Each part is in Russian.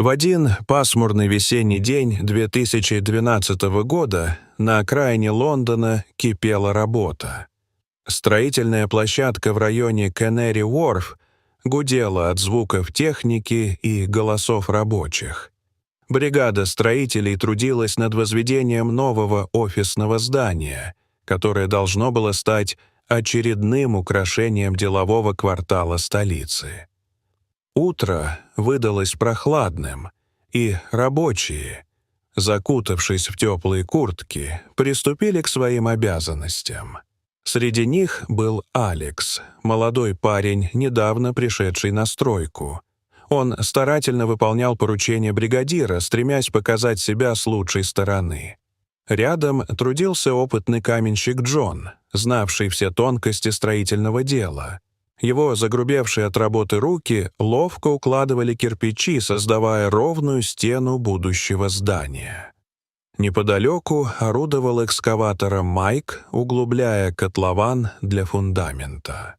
В один пасмурный весенний день 2012 года на окраине Лондона кипела работа. Строительная площадка в районе Кэнери-Уорф гудела от звуков техники и голосов рабочих. Бригада строителей трудилась над возведением нового офисного здания, которое должно было стать очередным украшением делового квартала столицы. Утро выдалось прохладным, и рабочие, закутавшись в теплые куртки, приступили к своим обязанностям. Среди них был Алекс, молодой парень, недавно пришедший на стройку. Он старательно выполнял поручения бригадира, стремясь показать себя с лучшей стороны. Рядом трудился опытный каменщик Джон, знавший все тонкости строительного дела. Его загрубевшие от работы руки ловко укладывали кирпичи, создавая ровную стену будущего здания. Неподалеку орудовал экскаватором Майк, углубляя котлован для фундамента.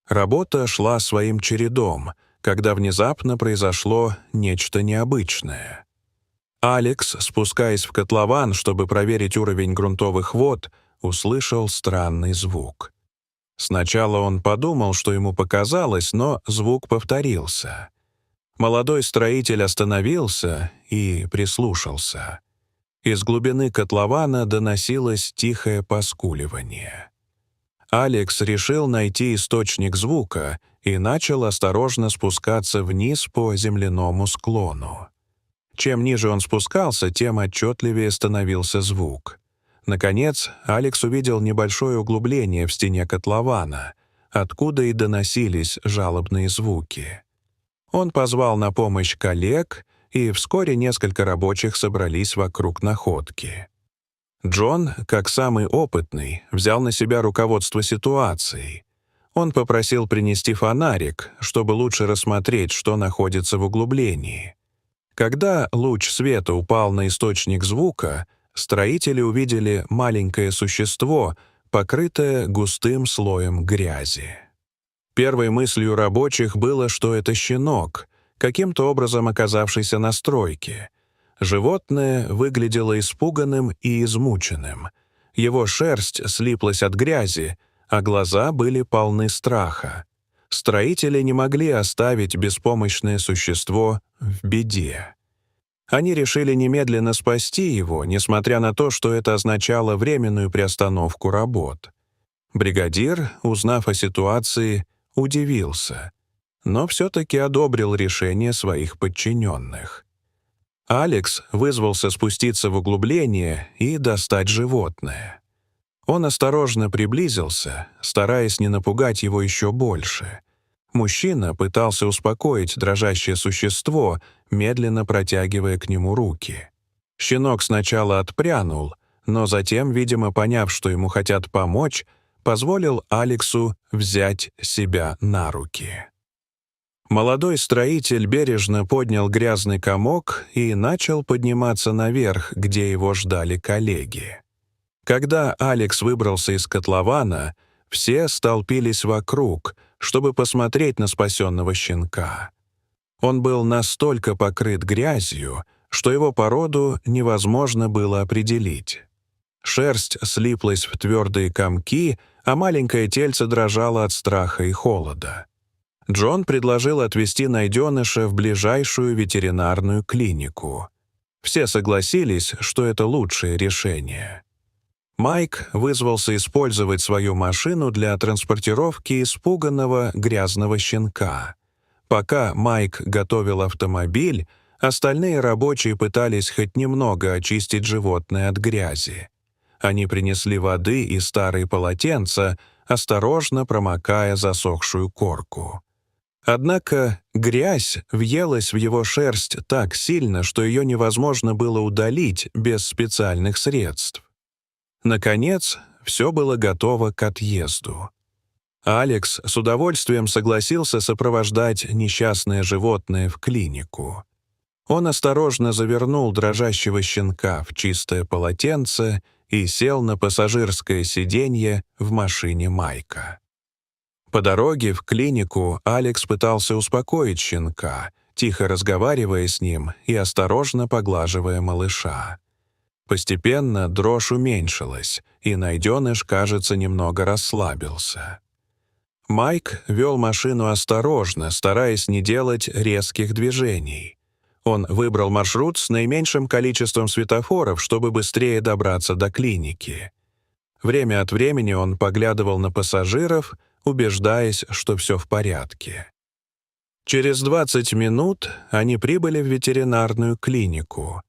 Работа шла своим чередом, когда внезапно произошло нечто необычное. Алекс, спускаясь в котлован, чтобы проверить уровень грунтовых вод, услышал странный звук. Сначала он подумал, что ему показалось, но звук повторился. Молодой строитель остановился и прислушался. Из глубины котлована доносилось тихое поскуливание. Алекс решил найти источник звука и начал осторожно спускаться вниз по земляному склону. Чем ниже он спускался, тем отчетливее становился звук. Наконец, Алекс увидел небольшое углубление в стене котлована, откуда и доносились жалобные звуки. Он позвал на помощь коллег, и вскоре несколько рабочих собрались вокруг находки. Джон, как самый опытный, взял на себя руководство ситуацией. Он попросил принести фонарик, чтобы лучше рассмотреть, что находится в углублении. Когда луч света упал на источник звука, строители увидели маленькое существо, покрытое густым слоем грязи. Первой мыслью рабочих было, что это щенок, каким-то образом оказавшийся на стройке. Животное выглядело испуганным и измученным. Его шерсть слиплась от грязи, а глаза были полны страха. Строители не могли оставить беспомощное существо в беде. Они решили немедленно спасти его, несмотря на то, что это означало временную приостановку работ. Бригадир, узнав о ситуации, удивился, но все-таки одобрил решение своих подчиненных. Алекс вызвался спуститься в углубление и достать животное. Он осторожно приблизился, стараясь не напугать его еще больше. Мужчина пытался успокоить дрожащее существо, медленно протягивая к нему руки. Щенок сначала отпрянул, но затем, видимо, поняв, что ему хотят помочь, позволил Алексу взять себя на руки. Молодой строитель бережно поднял грязный комок и начал подниматься наверх, где его ждали коллеги. Когда Алекс выбрался из котлована, все столпились вокруг, чтобы посмотреть на спасенного щенка. Он был настолько покрыт грязью, что его породу невозможно было определить. Шерсть слиплась в твердые комки, а маленькое тельце дрожало от страха и холода. Джон предложил отвезти найденыша в ближайшую ветеринарную клинику. Все согласились, что это лучшее решение. Майк вызвался использовать свою машину для транспортировки испуганного грязного щенка. Пока Майк готовил автомобиль, остальные рабочие пытались хоть немного очистить животное от грязи. Они принесли воды и старые полотенца, осторожно промокая засохшую корку. Однако грязь въелась в его шерсть так сильно, что ее невозможно было удалить без специальных средств. Наконец, все было готово к отъезду. Алекс с удовольствием согласился сопровождать несчастное животное в клинику. Он осторожно завернул дрожащего щенка в чистое полотенце и сел на пассажирское сиденье в машине Майка. По дороге в клинику Алекс пытался успокоить щенка, тихо разговаривая с ним и осторожно поглаживая малыша. Постепенно дрожь уменьшилась, и найденыш, кажется, немного расслабился. Майк вел машину осторожно, стараясь не делать резких движений. Он выбрал маршрут с наименьшим количеством светофоров, чтобы быстрее добраться до клиники. Время от времени он поглядывал на пассажиров, убеждаясь, что все в порядке. Через 20 минут они прибыли в ветеринарную клинику.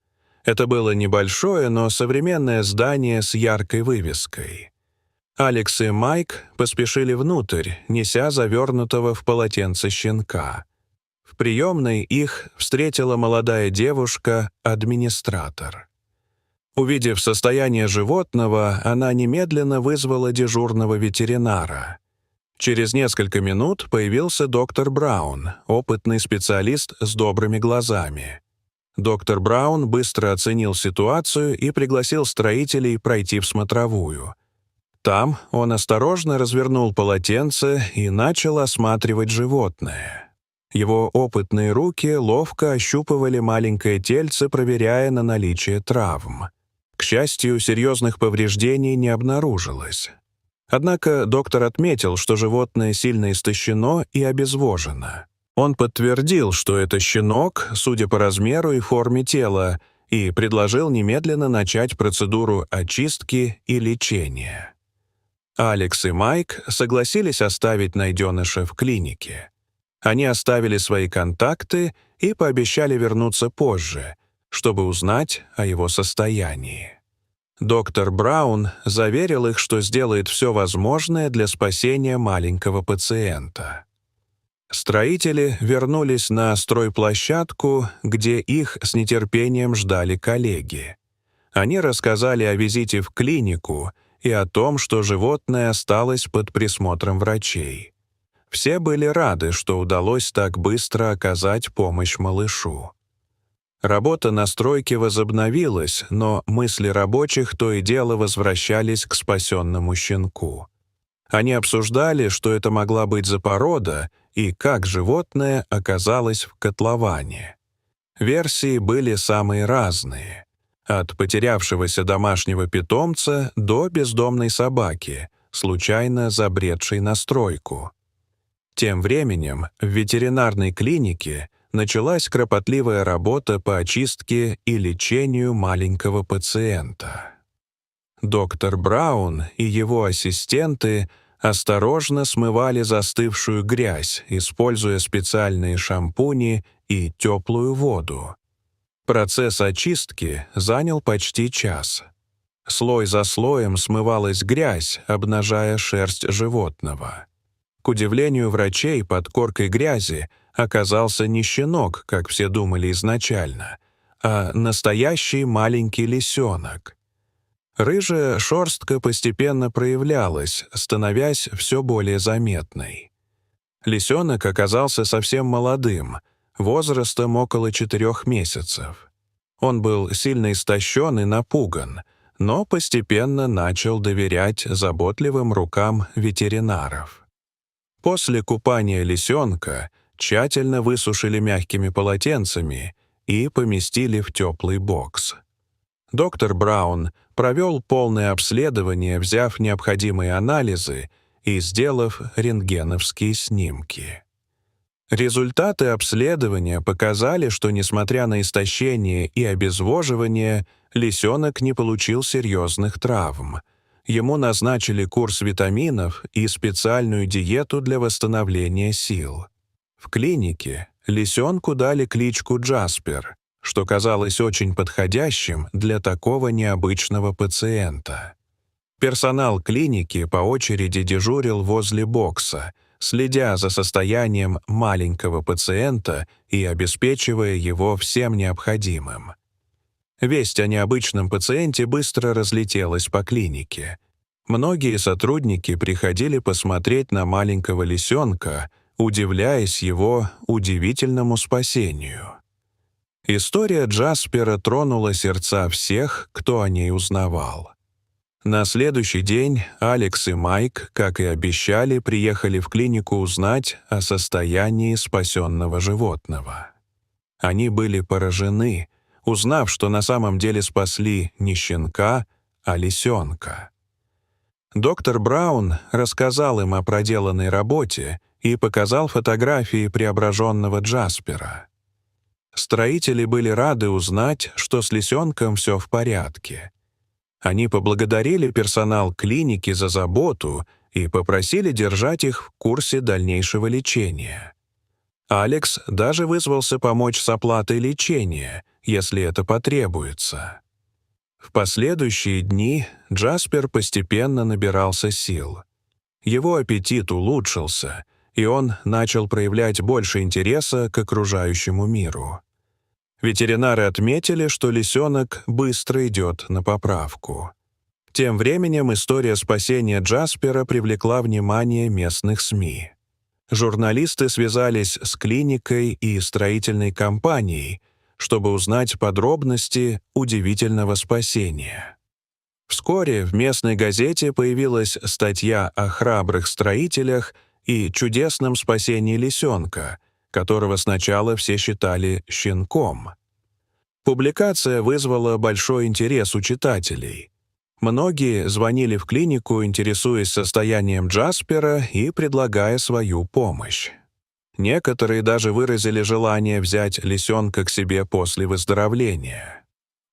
Это было небольшое, но современное здание с яркой вывеской. Алекс и Майк поспешили внутрь, неся завернутого в полотенце щенка. В приемной их встретила молодая девушка, администратор. Увидев состояние животного, она немедленно вызвала дежурного ветеринара. Через несколько минут появился доктор Браун, опытный специалист с добрыми глазами. Доктор Браун быстро оценил ситуацию и пригласил строителей пройти в смотровую. Там он осторожно развернул полотенце и начал осматривать животное. Его опытные руки ловко ощупывали маленькое тельце, проверяя на наличие травм. К счастью, серьезных повреждений не обнаружилось. Однако доктор отметил, что животное сильно истощено и обезвожено. Он подтвердил, что это щенок, судя по размеру и форме тела, и предложил немедленно начать процедуру очистки и лечения. Алекс и Майк согласились оставить найденыша в клинике. Они оставили свои контакты и пообещали вернуться позже, чтобы узнать о его состоянии. Доктор Браун заверил их, что сделает все возможное для спасения маленького пациента. Строители вернулись на стройплощадку, где их с нетерпением ждали коллеги. Они рассказали о визите в клинику и о том, что животное осталось под присмотром врачей. Все были рады, что удалось так быстро оказать помощь малышу. Работа на стройке возобновилась, но мысли рабочих то и дело возвращались к спасенному щенку. Они обсуждали, что это могла быть за порода и как животное оказалось в котловане. Версии были самые разные. От потерявшегося домашнего питомца до бездомной собаки, случайно забредшей на стройку. Тем временем в ветеринарной клинике началась кропотливая работа по очистке и лечению маленького пациента. Доктор Браун и его ассистенты осторожно смывали застывшую грязь, используя специальные шампуни и теплую воду. Процесс очистки занял почти час. Слой за слоем смывалась грязь, обнажая шерсть животного. К удивлению врачей, под коркой грязи оказался не щенок, как все думали изначально, а настоящий маленький лисенок. Рыжая шерстка постепенно проявлялась, становясь все более заметной. Лисенок оказался совсем молодым, возрастом около 4 месяцев. Он был сильно истощен и напуган, но постепенно начал доверять заботливым рукам ветеринаров. После купания лисенка тщательно высушили мягкими полотенцами и поместили в теплый бокс. Доктор Браун провел полное обследование, взяв необходимые анализы и сделав рентгеновские снимки. Результаты обследования показали, что, несмотря на истощение и обезвоживание, лисенок не получил серьезных травм. Ему назначили курс витаминов и специальную диету для восстановления сил. В клинике лисенку дали кличку Джаспер, что казалось очень подходящим для такого необычного пациента. Персонал клиники по очереди дежурил возле бокса, следя за состоянием маленького пациента и обеспечивая его всем необходимым. Весть о необычном пациенте быстро разлетелась по клинике. Многие сотрудники приходили посмотреть на маленького лисенка, удивляясь его удивительному спасению. История Джаспера тронула сердца всех, кто о ней узнавал. На следующий день Алекс и Майк, как и обещали, приехали в клинику узнать о состоянии спасенного животного. Они были поражены, узнав, что на самом деле спасли не щенка, а лисенка. Доктор Браун рассказал им о проделанной работе и показал фотографии преображенного Джаспера. Строители были рады узнать, что с лисенком все в порядке. Они поблагодарили персонал клиники за заботу и попросили держать их в курсе дальнейшего лечения. Алекс даже вызвался помочь с оплатой лечения, если это потребуется. В последующие дни Джаспер постепенно набирался сил. Его аппетит улучшился, и он начал проявлять больше интереса к окружающему миру. Ветеринары отметили, что лисенок быстро идет на поправку. Тем временем история спасения Джаспера привлекла внимание местных СМИ. Журналисты связались с клиникой и строительной компанией, чтобы узнать подробности удивительного спасения. Вскоре в местной газете появилась статья о храбрых строителях и чудесном спасении лисенка, которого сначала все считали щенком. Публикация вызвала большой интерес у читателей. Многие звонили в клинику, интересуясь состоянием Джаспера и предлагая свою помощь. Некоторые даже выразили желание взять лисенка к себе после выздоровления.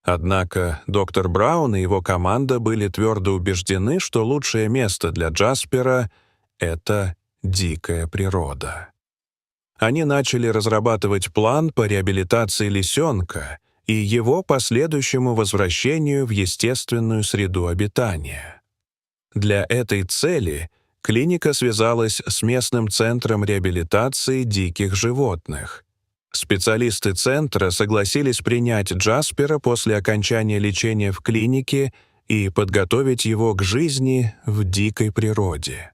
Однако доктор Браун и его команда были твердо убеждены, что лучшее место для Джаспера — это дикая природа. Они начали разрабатывать план по реабилитации лисенка и его последующему возвращению в естественную среду обитания. Для этой цели клиника связалась с местным центром реабилитации диких животных. Специалисты центра согласились принять Джаспера после окончания лечения в клинике и подготовить его к жизни в дикой природе.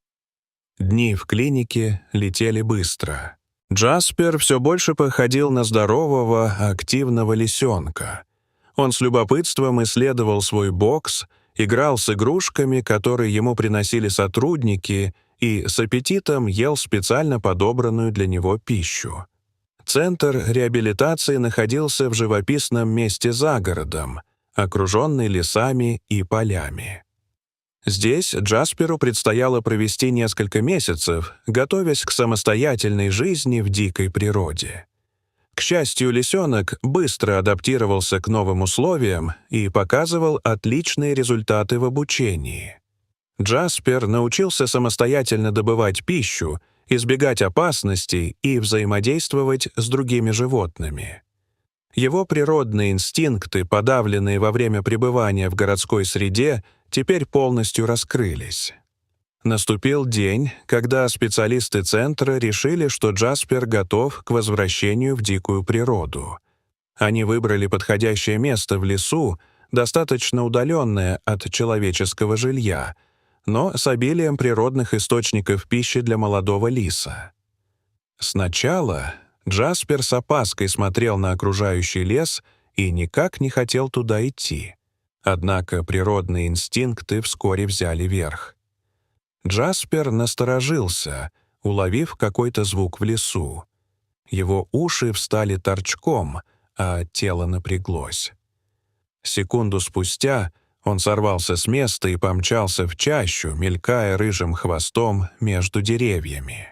Дни в клинике летели быстро. Джаспер все больше походил на здорового, активного лисенка. Он с любопытством исследовал свой бокс, играл с игрушками, которые ему приносили сотрудники, и с аппетитом ел специально подобранную для него пищу. Центр реабилитации находился в живописном месте за городом, окруженный лесами и полями. Здесь Джасперу предстояло провести несколько месяцев, готовясь к самостоятельной жизни в дикой природе. К счастью, лисенок быстро адаптировался к новым условиям и показывал отличные результаты в обучении. Джаспер научился самостоятельно добывать пищу, избегать опасностей и взаимодействовать с другими животными. Его природные инстинкты, подавленные во время пребывания в городской среде, теперь полностью раскрылись. Наступил день, когда специалисты центра решили, что Джаспер готов к возвращению в дикую природу. Они выбрали подходящее место в лесу, достаточно удаленное от человеческого жилья, но с обилием природных источников пищи для молодого лиса. Сначала Джаспер с опаской смотрел на окружающий лес и никак не хотел туда идти. Однако природные инстинкты вскоре взяли верх. Джаспер насторожился, уловив какой-то звук в лесу. Его уши встали торчком, а тело напряглось. Секунду спустя он сорвался с места и помчался в чащу, мелькая рыжим хвостом между деревьями.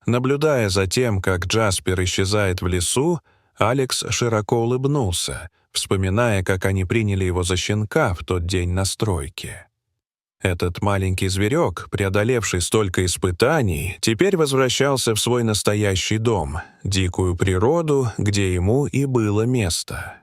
Наблюдая за тем, как Джаспер исчезает в лесу, Алекс широко улыбнулся, вспоминая, как они приняли его за щенка в тот день на стройке. Этот маленький зверек, преодолевший столько испытаний, теперь возвращался в свой настоящий дом, дикую природу, где ему и было место.